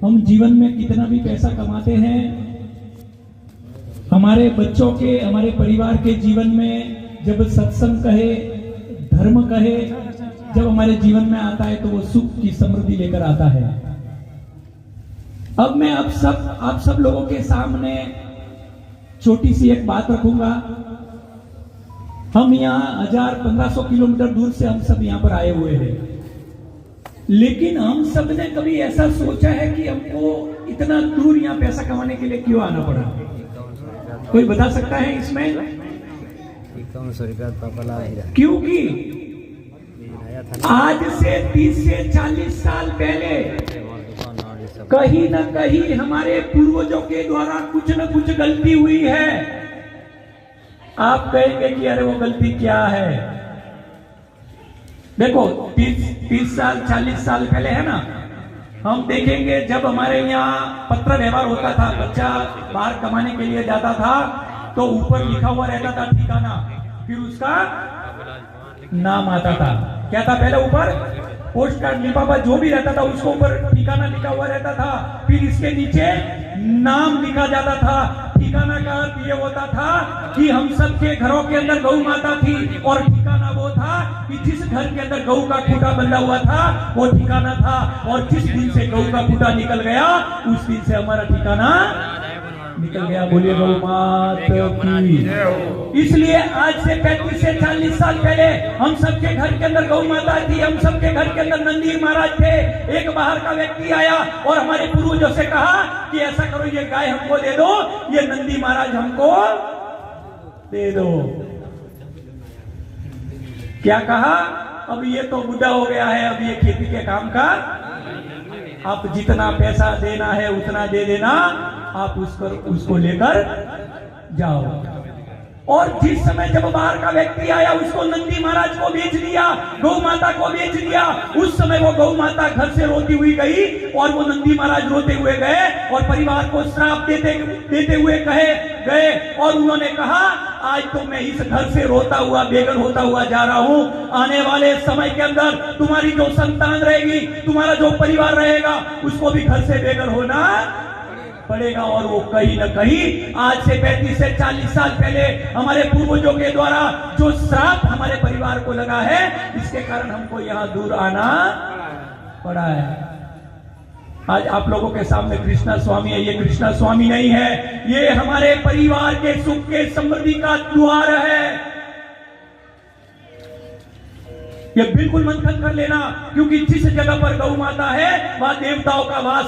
हम जीवन में कितना भी पैसा कमाते हैं, हमारे बच्चों के, हमारे परिवार के जीवन में जब सत्संग कहे, धर्म कहे, जब हमारे जीवन में आता है तो वो सुख की समृद्धि लेकर आता है। अब मैं आप सब लोगों के सामने छोटी सी एक बात रखूंगा। हम यहाँ 1000-1500 किलोमीटर दूर से हम सब यहाँ पर आए हुए हैं, लेकिन हम सब ने कभी ऐसा सोचा है कि हमको इतना दूर यहाँ पैसा कमाने के लिए क्यों आना पड़ा? कोई बता सकता है इसमें? क्योंकि आज से 30 से 40 साल पहले कहीं ना कहीं हमारे पूर्वजों के द्वारा कुछ न कुछ गलती हुई है। आप कहेंगे कि अरे वो गलती क्या है? देखो 30 साल 40 साल पहले है ना, हम देखेंगे जब हमारे यहाँ पत्र व्यवहार होता था, बच्चा बाहर कमाने के लिए जाता था तो ऊपर लिखा हुआ रहता था ठिकाना, फिर उसका नाम आता था। क्या था पहले? ऊपर पोस्ट कार्ड, लिफाफा जो भी रहता था उसको ऊपर ठिकाना लिखा हुआ रहता था, फिर इसके नीचे नाम लिखा जाता था। ठिकाना का अर्थ ये होता था कि हम सबके घरों के अंदर गौ माता थी, और ठिकाना वो था कि जिस घर के अंदर गौ का खूंटा बंधा हुआ था वो ठिकाना था, और जिस दिन से गौ का खूंटा निकल गया उस दिन से हमारा ठिकाना निकल गया। बोलिए गौ माता की। इसलिए आज से 35 से 40 साल पहले हम सबके घर के अंदर गौ माता थी, हम सबके घर के अंदर नंदी महाराज थे। एक बाहर का व्यक्ति आया और हमारे पूर्वजों से कहा कि ऐसा करो, ये गाय हमको दे दो, ये नंदी महाराज हमको दे दो। क्या कहा? अब ये तो बुढ़ा हो गया है, अब ये खेती के काम का, आप जितना पैसा देना है उतना दे देना, आप उसको लेकर जाओ। और जिस समय जब बाहर का व्यक्ति आया उसको नंदी महाराज को बेच दिया, गौ माता को बेच दिया। उस समय वो गौ माता घर से रोती हुई गई और वो नंदी महाराज रोते हुए गए और परिवार को श्राप देते हुए गए और उन्होंने कहा, आज तो मैं इस घर से रोता हुआ, बेघर होता हुआ जा रहा हूं। आने वाले समय के अंदर तुम्हारी जो संतान रहेगी, तुम्हारा जो परिवार रहेगा, उसको भी घर से बेघर होना पड़ेगा। और वो कहीं न कहीं आज से 35 से 40 साल पहले हमारे पूर्वजों के द्वारा जो श्राप हमारे परिवार को लगा है, इसके कारण हमको यहाँ दूर आना पड़ा है। आज आप लोगों के सामने कृष्णा स्वामी है। ये कृष्णा स्वामी नहीं है, ये हमारे परिवार के सुख के समृद्धि का द्वार है। ये बिल्कुल मंथन कर लेना, क्योंकि जिस जगह पर गौ माता है वहां देवताओं का वास